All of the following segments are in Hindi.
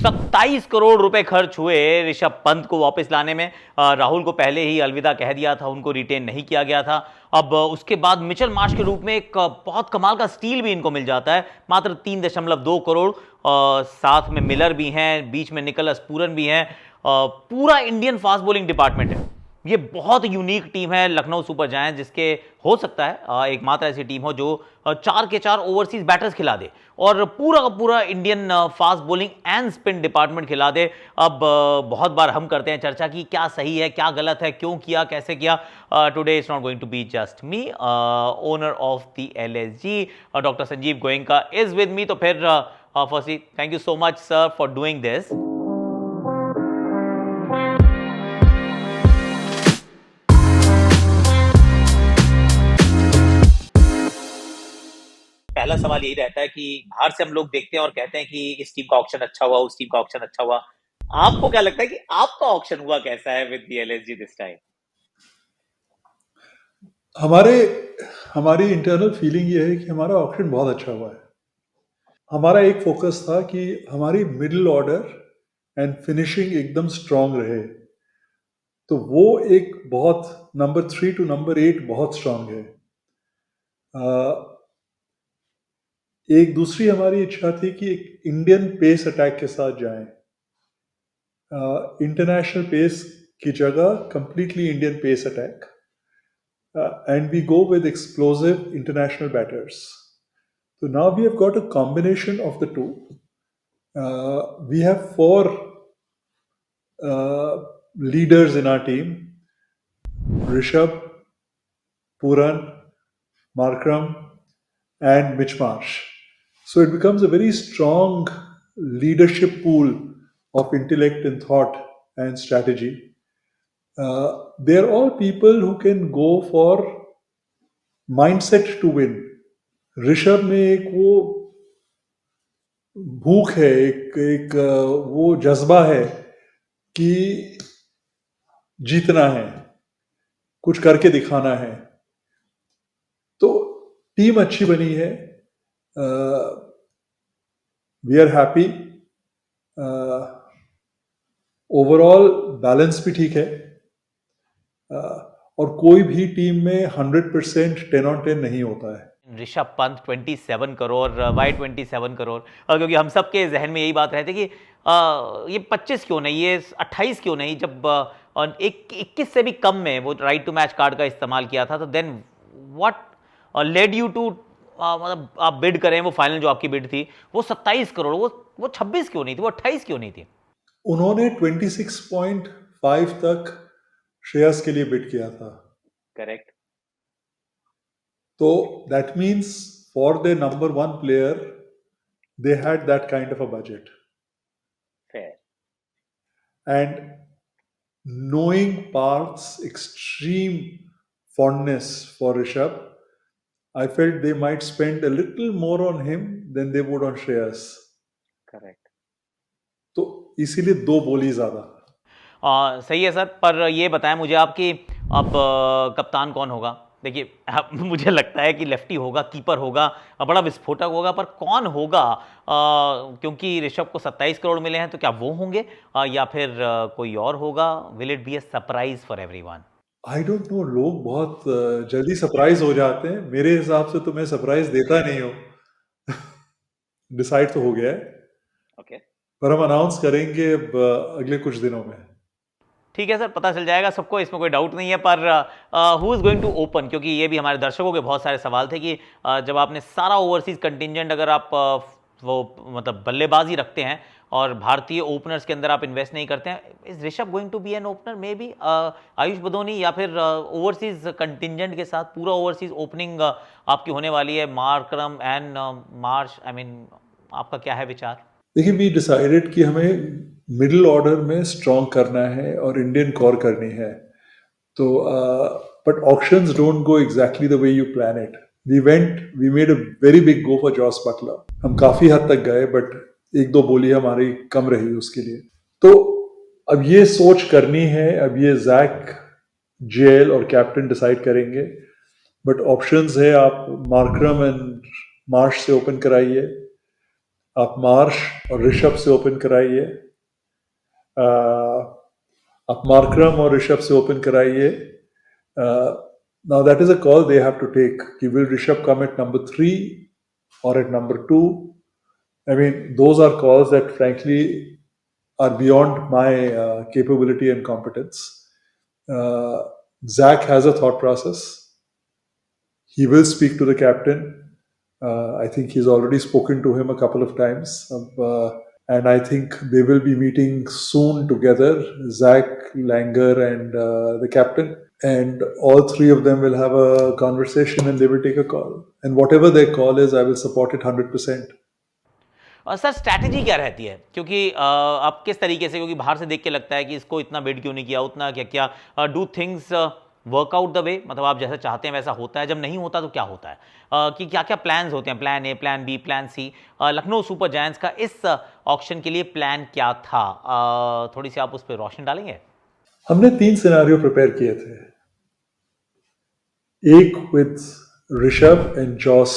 27 करोड़ रुपए खर्च हुए ऋषभ पंत को वापस लाने में। राहुल को पहले ही अलविदा कह दिया था, उनको रिटेन नहीं किया गया था। अब उसके बाद मिचेल मार्श के रूप में एक बहुत कमाल का स्टील भी इनको मिल जाता है, मात्र 3.2 करोड़। साथ में मिलर भी हैं, बीच में निकोलस पूरन भी हैं। पूरा इंडियन फास्ट बॉलिंग डिपार्टमेंट है। ये बहुत यूनिक टीम है लखनऊ सुपर जायंट्स, जिसके हो सकता है एकमात्र ऐसी टीम हो जो 4 के 4 ओवरसीज बैटर्स खिला दे और पूरा का पूरा Indian fast bowling and spin department खिला दे। अब बहुत बार हम करते हैं चर्चा की क्या सही है क्या गलत है, क्यों किया कैसे किया। Today is not going to be just me, owner of the LSG doctor Sanjiv Goenka is with me. तो फिर firstly thank you so much sir for doing this. पहला सवाल यही रहता है कि बाहर से हम लोग देखते हैं और कहते हैं कि इस टीम का ऑक्शन अच्छा हुआ, उस टीम का ऑक्शन अच्छा हुआ। आपको क्या लगता है कि आपका ऑक्शन हुआ कैसा है with the LSG this time? हमारी इंटरनल फीलिंग ये है कि हमारा ऑक्शन बहुत अच्छा हुआ है। हमारा एक फोकस था कि हमारी मिडिल ऑर्डर एंड फिनिशिंग एकदम स्ट्रांग रहे, तो वो एक बहुत नंबर 3 टू नंबर 8 बहुत स्ट्रांग है। एक दूसरी हमारी इच्छा थी कि एक इंडियन पेस अटैक के साथ जाएं, इंटरनेशनल पेस की जगह completely Indian pace attack, and we go with explosive international batters. So now we have got a combination of the two. We have 4 leaders in our team: Rishabh, Puran, Markram, and Mitch Marsh. So it becomes a very strong leadership pool of intellect and thought and strategy. They're all people who can go for mindset to win. Rishabh में एक वो भूख है, एक वो जज्बा है कि जीतना है, कुछ करके दिखाना है। तो टीम अच्छी बनी है, we are happy. Overall balance भी ठीक है, और कोई भी टीम में 100% 10 on 10 नहीं होता है। ऋषभ पंत 27 करोड़, वाई 27 करोड़, क्योंकि हम सब के जहन में यही बात रहती है कि ये 25 क्यों नहीं, ये 28 क्यों नहीं, जब 21 से भी कम में वो राइट टू मैच कार्ड का इस्तेमाल किया था, तो then what led you to, मतलब आप बिड करें, वो फाइनल जो आपकी बिड थी वो 27 करोड़, वो 26 क्यों नहीं थी, वो 28 क्यों नहीं थी? उन्होंने 26.5 तक श्रेयस के लिए बिड किया था। करेक्ट। तो that means for the number 1 player they had that kind of a budget. Fair. And knowing Parth's extreme fondness for Rishabh, I felt they might spend a little more on him than they would on Shreyas. Correct. तो इसीलिए 2 बोली ज्यादा। सही है सर, पर ये बताएं मुझे आप कि अब कप्तान कौन होगा? देखिए मुझे लगता है कि लेफ्टी होगा, कीपर होगा, बड़ा विस्फोटक होगा, पर कौन होगा? क्योंकि ऋषभ को 27 करोड़ मिले हैं, तो क्या वो होंगे या फिर कोई और होगा? Will it be a surprise for everyone? I don't know, लोग बहुत जल्दी सरप्राइज हो जाते हैं। मेरे हिसाब से तो मैं सरप्राइज देता नहीं हूँ। डिसाइड तो हो गया है, ओके, पर हम अनाउंस करेंगे अब अगले कुछ दिनों में। ठीक है सर, पता चल जाएगा सबको, इसमें कोई डाउट नहीं है। पर who is going to open, क्योंकि ये भी हमारे दर्शकों के बहुत सारे सवाल थे कि जब आपने सारा ओवरसीज कंटिजेंट, अगर आप वो मतलब बल्लेबाजी रखते हैं और भारतीय ओपनर्स के अंदर आप इन्वेस्ट नहीं करते हैं, is Rishabh going to be an opener? Maybe Ayush Badoni, या फिर ओवरसीज कंटिजेंट के साथ पूरा ओवरसीज ओपनिंग आपकी होने वाली है, Markram and Marsh. I mean, आपका क्या है विचार? देखिए, वी डिसाइडेड कि हमें मिडिल ऑर्डर में स्ट्रॉन्ग करना है और इंडियन कोर करनी है। तो but auctions don't go exactly the way you plan it. We made a very big go for Jos Buttler. हम काफी हद तक गए, बट 1-2 बोली हमारी कम रही उसके लिए। तो अब ये सोच करनी है, अब ये जैक, जेल और कैप्टन डिसाइड करेंगे। बट ऑप्शंस है, आप मार्करम एंड मार्श से ओपन कराइए, आप मार्श और ऋषभ से ओपन कराइए, आप मार्करम और ऋषभ से ओपन कराइए. Now that is a call they have to take. Will Rishabh come at number 3 or at number 2? I mean, those are calls that frankly are beyond my capability and competence. Uh, Zach has a thought process. He will speak to the captain. I think he's already spoken to him a couple of times. And I think they will be meeting soon together, Zach, Langer, and the captain. And all three of them will have a conversation and they will take a call. And whatever their call is, I will support it 100%. Sir strategy क्या रहती है, क्योंकि आप किस तरीके से, क्योंकि बाहर से देख के लगता है कि इसको इतना बिड क्यों नहीं किया, उतना क्या क्या, do things workout the way, मतलब आप जैसा चाहते हैं वैसा होता है, जब नहीं होता तो क्या होता है, कि क्या क्या प्लान्स होते हैं, plan A, plan B, plan C. Lucknow super giants का इस ऑक्शन के लिए प्लान क्या था, थोड़ी सी आप उस पर रोशनी डालेंगे. हमने 3 सिनेरियो प्रिपेयर किए थे. एक विद ऋषभ एंड जॉस.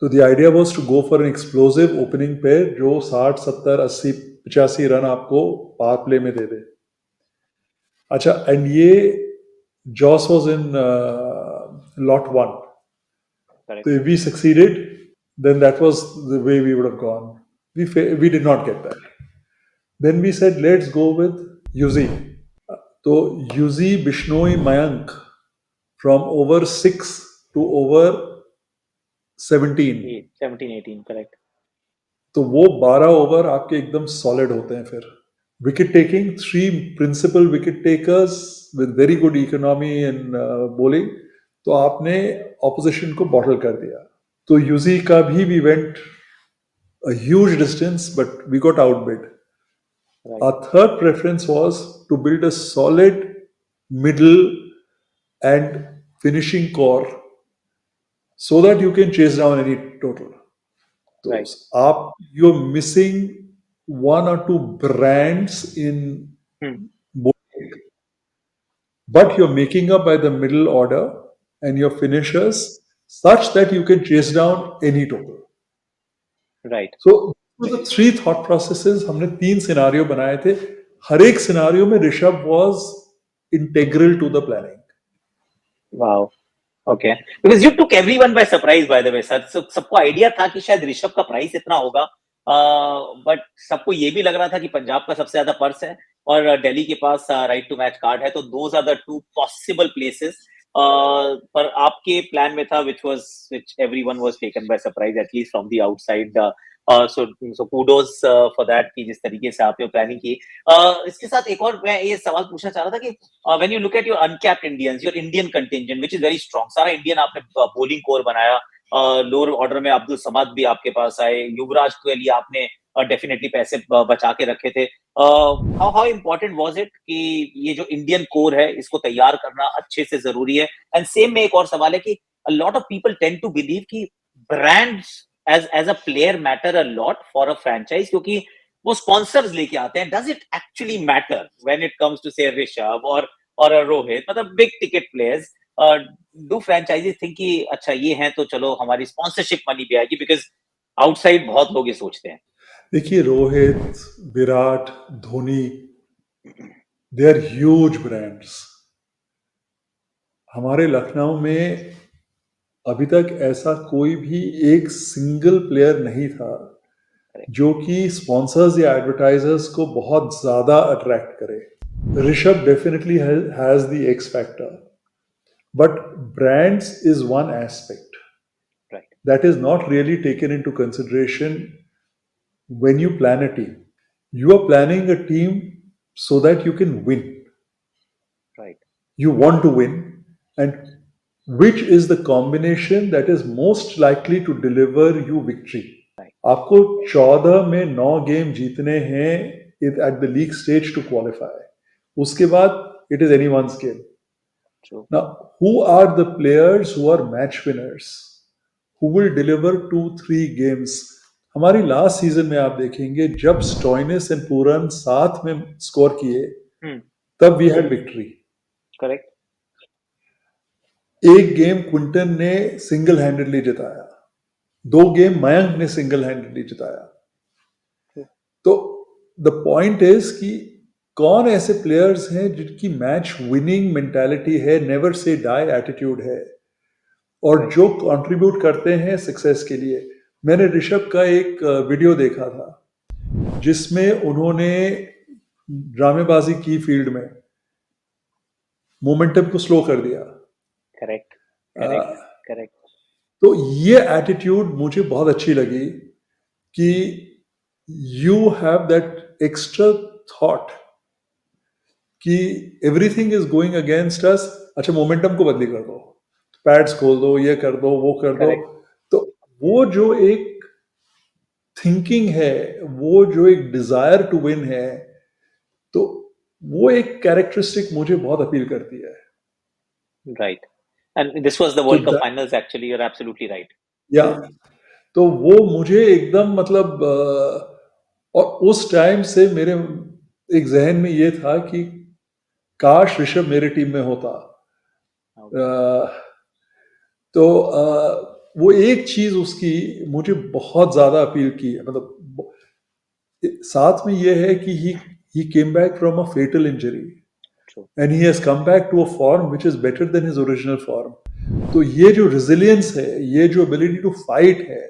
तो the idea was to go for an explosive opening pair जो 60, 70, 80, 85 रन आपको पावर प्ले में दे दे. अच्छा, एंड ये Jos was in lot 1. Correct. So if we succeeded, then that was the way we would have gone. We did not get that. Then we said, let's go with Yuzi. So Yuzi, Bishnoi, Mayank from over 6 to over 17. 17, 18, correct. तो वो 12 ओवर आपके एकदम सॉलिड होते हैं. फिर wicket taking, 3 principal wicket takers with very good economy in bowling. तो आपने ऑपोजिशन को बॉटल कर दिया. तो यूजी का भी we went a huge distance, but we got outbid. Right. Our third preference was to build a solid middle and finishing core so that you can chase down any total. So Right. you're missing 1 or 2 brands in bowling, but you're making up by the middle order and your finishers such that you can chase down any total. Right. So the 3 thought processes, हमने 3 सिनारियो बनाए थे. हर एक सिनारियो में Rishabh was integral to the planning. Wow. Okay. Because you took everyone by surprise, by the way, sir. So सबको आइडिया था कि शायद ऋषभ का प्राइस इतना होगा, बट सबको ये भी लग रहा था कि पंजाब का सबसे ज्यादा पर्स है और दिल्ली के पास राइट टू मैच कार्ड है. तो those are the 2 possible places. पर आपके प्लान में था which everyone was taken by surprise, at least from the outside. So kudos for that कि जिस तरीके से आपने प्लानिंग की. इसके साथ एक और मैं ये सवाल पूछना चाह रहा था कि when you look at your uncapped Indians, your Indian contingent, which is very strong, सारा इंडियन आपने बॉलिंग कोर बनाया. लोअर ऑर्डर में अब्दुल समाद भी आपके पास आए, युवराज के लिए आपने डेफिनेटली पैसे बचा के रखे थे. हाउ इम्पोर्टेंट वाज इट कि ये जो इंडियन कोर है इसको तैयार करना अच्छे से जरूरी है. एंड सेम में एक और सवाल है कि a lot of people tend to believe कि brands as a player matter a lot for a franchise, क्योंकि वो स्पॉन्सर्स लेके आते हैं. Does it actually matter when it comes to say Rishabh और रोहित, मतलब big ticket players? Do franchises think कि अच्छा ये हैं तो चलो हमारी स्पॉन्सरशिप मनी भी आएगी? बिकॉज आउटसाइड बहुत लोग ये सोचते हैं. देखिए, Rohit, Virat, Dhoni, they are huge brands. हमारे लखनऊ में अभी तक ऐसा कोई भी एक सिंगल प्लेयर नहीं था जो कि स्पॉन्सर्स या एडवर्टाइजर्स को बहुत ज्यादा अट्रैक्ट करे. Rishabh definitely has the x factor, but brands is one aspect. Right. That is not really taken into consideration when you plan a team. You are planning a team so that you can win. Right. You want to win, and which is the combination that is most likely to deliver you victory. Right. आपको 14 में 9 गेम जीतने हैं at the league stage to qualify. उसके बाद it is anyone's game. True. Now, who are the players who are match winners, who will deliver 2-3 games? हमारी लास्ट सीजन में आप देखेंगे जब स्टॉइनिस एंड पूरन साथ में स्कोर किए तब वी हैड विक्ट्री. करेक्ट. एक गेम क्विंटन ने सिंगल हैंडेडली जिताया, 2 गेम मयंक ने सिंगल हैंडेडली जिताया. तो द पॉइंट इज कि कौन ऐसे प्लेयर्स हैं जिनकी मैच विनिंग मेंटालिटी है, नेवर से डाई एटीट्यूड है, और जो कंट्रीब्यूट करते हैं सक्सेस के लिए। मैंने ऋषभ का एक वीडियो देखा था जिसमें उन्होंने ड्रामेबाजी की फील्ड में, मोमेंटम को स्लो कर दिया। करेक्ट अ, करेक्ट करेक्ट तो ये एटीट्यूड मुझे बहुत अच्छी लगी कि you have that extra thought कि everything is going against us, अच्छा मोमेंटम को बदली कर दो, पैड्स खोल दो, ये कर दो, वो कर दो। Correct. तो वो जो एक थिंकिंग है, वो जो एक डिजायर टू विन है, तो वो एक कैरेक्टरिस्टिक मुझे बहुत अपील करती है। Right. And this was the तो World Cup finals, actually. You're absolutely right. या तो वो मुझे एकदम मतलब और उस टाइम से मेरे एक जहन में ये था कि काश ऋषभ मेरे टीम में होता। तो वो एक चीज उसकी मुझे बहुत ज्यादा अपील की है, मतलब साथ में ये है कि he came back from a fatal injury True. and he has come back to a form which is better than his original form. तो ये जो resilience है, ये जो ability to fight है,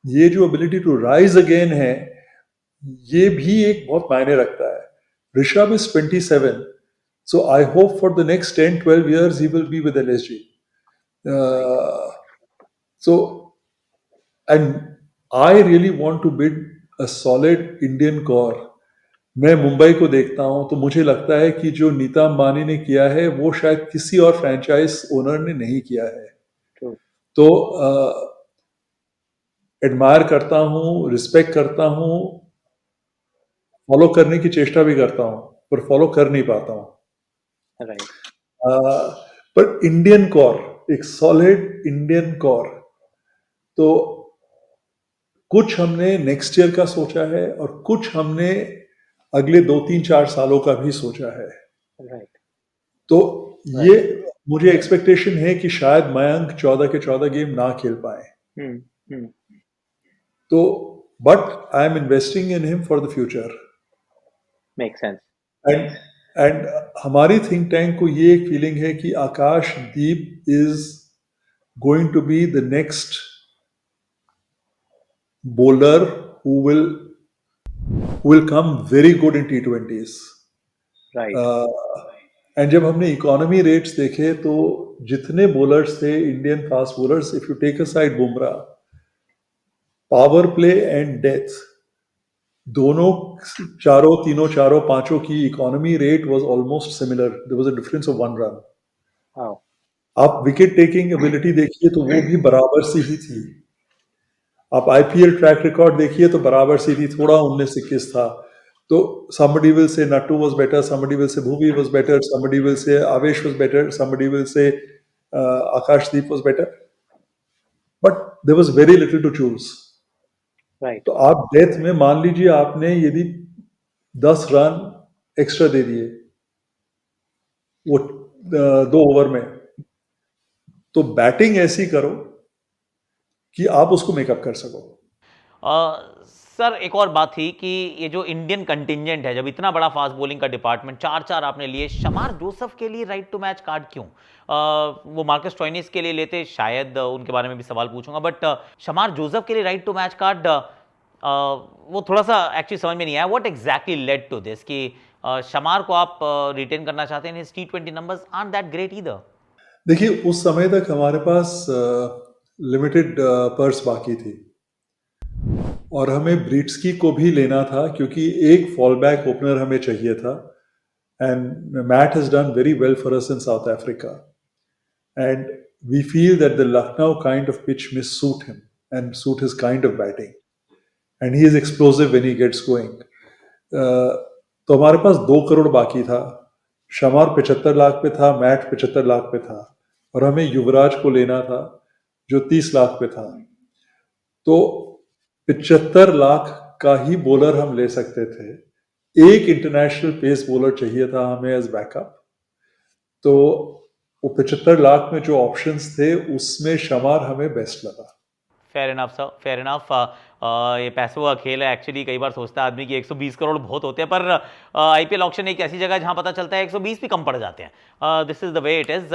ये जो ability to rise again है, ये भी एक बहुत मायने रखता है। Rishabh is 27, so I hope for the next 10-12 years he will be with LSG. So, and I really want to build a solid Indian core. मैं मुंबई को देखता हूं तो मुझे लगता है कि जो नीता अंबानी ने किया है वो शायद किसी और फ्रैंचाइज ओनर ने नहीं किया है। True. तो एडमायर करता हूं, रिस्पेक्ट करता हूं, फॉलो करने की चेष्टा भी करता हूं, पर फॉलो कर नहीं पाता हूं। Right. पर इंडियन कोर, एक सॉलिड इंडियन कोर, तो कुछ हमने नेक्स्ट ईयर का सोचा है और कुछ हमने अगले 2-3-4 सालों का भी सोचा है। Right. तो ये मुझे एक्सपेक्टेशन है कि शायद मयंक 14 के 14 गेम ना खेल पाए। Hmm. Hmm. तो but I am investing in him for the future. Makes sense. And and हमारी थिंक टैंक को ये एक फीलिंग है कि Akashdeep is going to be the next bowler who will come very good in T20s. Right. And जब हमने इकोनॉमी रेट्स देखे तो जितने बॉलर्स थे Indian fast bowlers, if you take aside Bumrah, power play and death, दोनों चारों पांचों की economy rate was almost similar, there was a difference of 1 run. Wow. आप विकेट टेकिंग एबिलिटी देखिए तो वो भी बराबर सी ही थी। आप आईपीएल ट्रैक रिकॉर्ड देखिए तो बराबर सी थी, थोड़ा 19-21 था। तो somebody will say Nattu was better, somebody will say Bhuvi was better, somebody will say Avesh was better, somebody will say Akashdeep was better, but there was very little to choose. Right. तो आप डेथ में मान लीजिए आपने यदि 10 रन एक्स्ट्रा दे दिए वो 2 ओवर में, तो बैटिंग ऐसी करो कि आप उसको मेकअप कर सको। सर एक और बात थी कि ये जो इंडियन कंटिंजेंट है, जब इतना बड़ा फास्ट बॉलिंग का डिपार्टमेंट 4-4 आपने लिए, शमार जोसेफ के लिए राइट टू मैच कार्ड क्यों? वो मार्कस स्टोइनिस के लिए लेते शायद, उनके बारे में भी सवाल पूछूंगा, बट शमार जोसेफ के लिए राइट टू मैच कार्ड वो थोड़ा सा एक्चुअली समझ में नहीं आया। What exactly led to this कि शमार को आप रिटेन करना चाहते हैं? T20 numbers aren't that great either. देखिए उस समय तक हमारे पास लिमिटेड पर्स बाकी थी और हमें ब्रिट्सकी को भी लेना था क्योंकि एक फॉल बैक ओपनर हमें चाहिए था, and Matt has done very well for us in South Africa, and we feel that the Lucknow kind of pitch में suit him and suit his kind of batting, and he is explosive when he gets going. तो हमारे पास 2 करोड़ बाकी था। शमार 75 लाख पे था, मैट 75 लाख पे था, और हमें युवराज को लेना था जो 30 लाख पे था। तो 75 लाख का ही बॉलर हम ले सकते थे। एक इंटरनेशनल पेस बॉलर चाहिए था हमें एज बैकअप। तो वो 75 लाख में जो ऑप्शंस थे उसमें शमार हमें बेस्ट लगा। Fair enough sir, fair enough. ये पैसों का खेल है एक्चुअली। कई बार सोचता है आदमी कि 120 करोड़ बहुत होते हैं, पर आईपीएल ऑक्शन एक ऐसी जगह है जहां पता चलता है 120 भी कम पड़ जाते हैं। This is the way it is.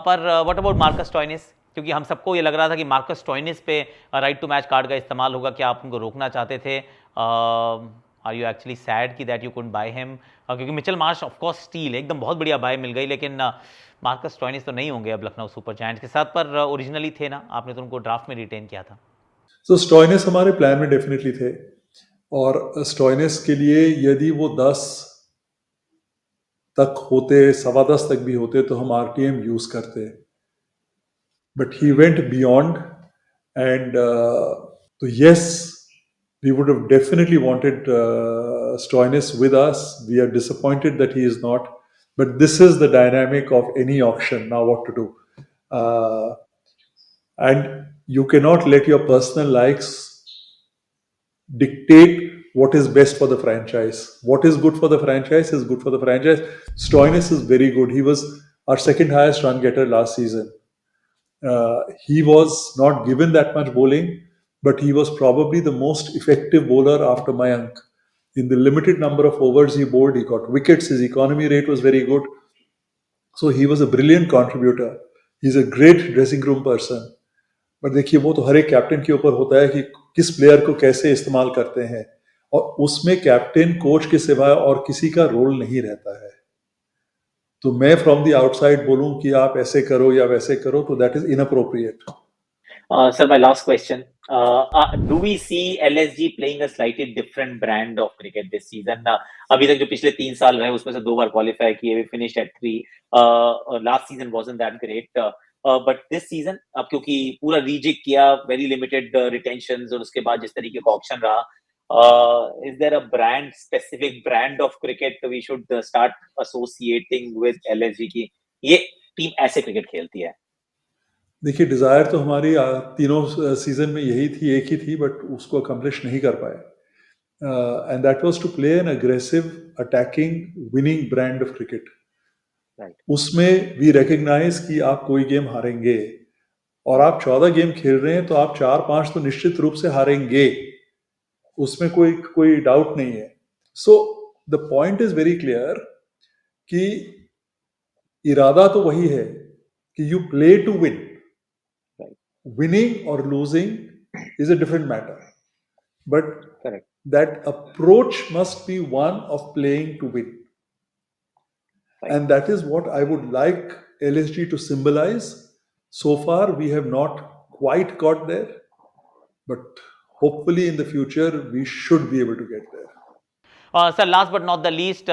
पर व्हाट अबाउट मार्कस स्टोइनिस? क्योंकि हम सबको ये लग रहा था कि मार्कस स्टोइनिस पे राइट टू मैच कार्ड का इस्तेमाल होगा। क्या आप उनको रोकना चाहते थे? आर यू एक्चुअली सैड कि that you couldn't buy him? क्योंकि Mitchell Marsh of course still एकदम बहुत बढ़िया बाय मिल गई, लेकिन मार्कस स्टोइनिस तो नहीं होंगे अब लखनऊ सुपर जायंट्स के साथ। पर ओरिजिनली थे ना, आपने तो उनको ड्राफ्ट में रिटेन किया था। तो स्टॉइनिस हमारे प्लान में डेफिनेटली थे, और स्टॉइनिस के लिए यदि वो 10 तक होते, 10.25 तक भी होते, तो हम आरटीएम यूज करते, but he went beyond. And तो yes, we would have definitely wanted Stoinis with us. We are disappointed that he is not, but this is the dynamic of any auction. Now what to do? And you cannot let your personal likes dictate what is best for the franchise. What is good for the franchise is good for the franchise. Stoinis is very good. He was our second highest run getter last season. He was not given that much bowling, but he was probably the most effective bowler after Mayank. In the limited number of overs he bowled, he got wickets. His economy rate was very good. So he was a brilliant contributor. He's a great dressing room person. पर देखिए, वो तो हर एक कैप्टन के ऊपर होता है कि किस प्लेयर को कैसे इस्तेमाल करते हैं, और उसमें कैप्टन कोच के सिवाय और किसी का रोल नहीं रहता है। तो मैं फ्रॉम द आउटसाइड बोलूं कि आप ऐसे करो या वैसे करो, तो that is inappropriate. Sir, my last question. Do we see LSG playing a slightly different brand of cricket this season? अभी तक जो पिछले 3 साल रहे उसमें से 2 बार क्वालिफाई किए, we finished at 3. Last season wasn't that great. But this season, अब क्योंकि पूरा रीजिक किया, very limited retentions, और उसके बाद जिस तरीके का ऑप्शन रहा, is there a specific brand of cricket we should start associating with LSG की ये टीम ऐसे क्रिकेट खेलती है? देखिए, डिज़ायर तो हमारी तीनों सीजन में यही थी, एक ही थी, बट उसको अकम्प्लिश नहीं कर पाए। And that was to play an aggressive, attacking, winning brand of cricket. उसमें वी रिकग्नाइज कि आप कोई गेम हारेंगे, और आप 14 गेम खेल रहे हैं तो आप 4-5 तो निश्चित रूप से हारेंगे, उसमें कोई डाउट नहीं है। So the point is very clear कि इरादा तो वही है कि you play to win. Winning or losing is a different matter, but Correct. that approach must be one of playing to win. Right. And that is what I would like LSG to symbolize. So far we have not quite got there, but hopefully in the future we should be able to get there. Sir, last but not the least,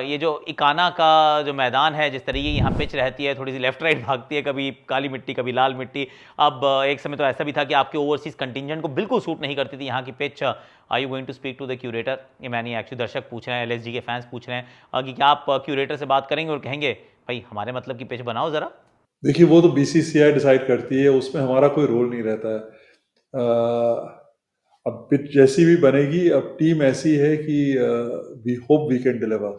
ये जो इकाना का जो मैदान है, जिस तरीके की यहाँ पिच रहती है, थोड़ी सी लेफ्ट राइट भागती है, कभी काली मिट्टी कभी लाल मिट्टी। अब एक समय तो ऐसा भी था कि आपके ओवरसीज कंटिंजेंट को बिल्कुल सूट नहीं करती थी यहाँ की pitch. Are you going to speak to the curator? ये मैंने एक्चुअली दर्शक पूछ रहे हैं, एलएसजी के फैंस पूछ रहे हैं कि क्या आप क्यूरेटर से बात करेंगे और कहेंगे भाई हमारे मतलब की पिच बनाओ जरा? देखिए, वो तो बीसीसीआई डिसाइड करती है, उसमें हमारा कोई रोल नहीं रहता है। अब पिच जैसी भी बनेगी, अब टीम ऐसी है कि we hope we can deliver.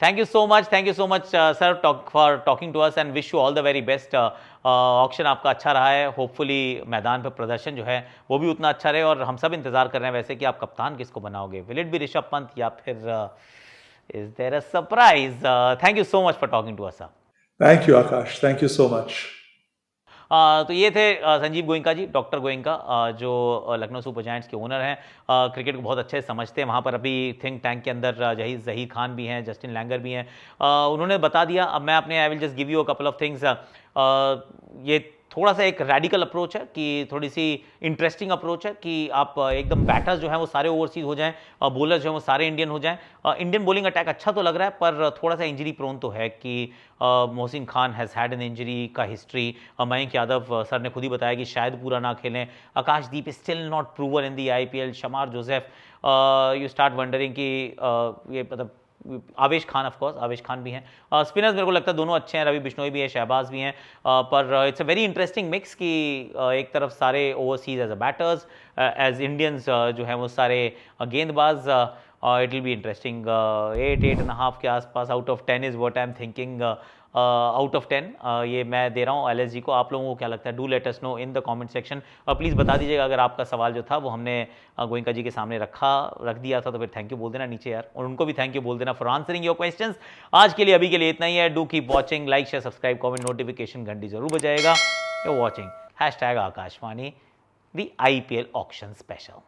Thank you so much sir for talking to us, and wish you all the very best. Auction आपका अच्छा रहा है, होपफुली मैदान पर प्रदर्शन जो है वो भी उतना अच्छा रहे, और हम सब इंतजार कर रहे हैं वैसे कि आप कप्तान किसको बनाओगे, will it be Rishabh Pant या फिर is there a surprise? Thank you so much for talking to us sir. Thank you Akash, thank you so much. तो ये थे संजीव गोयनका जी, डॉक्टर गोयनका, जो लखनऊ सुपर जायंट्स के ओनर हैं। क्रिकेट को बहुत अच्छे से समझते हैं। वहाँ पर अभी थिंक टैंक के अंदर जहीर खान भी हैं, जस्टिन लैंगर भी हैं। उन्होंने बता दिया। अब मैं अपने I will just give you a couple of things. ये थोड़ा सा एक रेडिकल अप्रोच है, कि थोड़ी सी इंटरेस्टिंग अप्रोच है कि आप एकदम बैटर्स जो हैं वो सारे ओवरसीज हो जाएं, बॉलर जो हैं वो सारे इंडियन हो जाएं। इंडियन बॉलिंग अटैक अच्छा तो लग रहा है, पर थोड़ा सा इंजरी प्रोन तो है कि Mohsin Khan has had an injury का हिस्ट्री। मयंक यादव सर ने खुद ही बताया कि शायद पूरा ना खेलें। Akashdeep is still not proven in the IPL। Shamar Joseph, you start wondering कि ये मतलब आवेश खान, ऑफ कोर्स आवेश खान भी हैं। स्पिनर्स मेरे को लगता है दोनों अच्छे हैं, रवि बिश्नोई भी है, शहबाज भी हैं। पर it's a very interesting mix कि एक तरफ सारे overseas as a batters, as Indians जो हैं वो सारे गेंदबाज। It will be interesting. 8.5 के आसपास out of 10 is what I am thinking. Out of 10 ये मैं दे रहा हूँ LSG को। आप लोगों को क्या लगता है? Do let us know in the comment section. और प्लीज़ बता दीजिएगा अगर आपका सवाल जो था वो हमने गोइंका जी के सामने रख दिया था तो फिर थैंक यू बोल देना नीचे यार, और उनको भी थैंक यू बोल देना फॉर आंसरिंग योर क्वेश्चंस। आज के लिए अभी के लिए इतना ही है। Do keep watching, like share subscribe comment, notification घंटी जरूर बजाएगा। You watching #Akashvani the IPL auction special.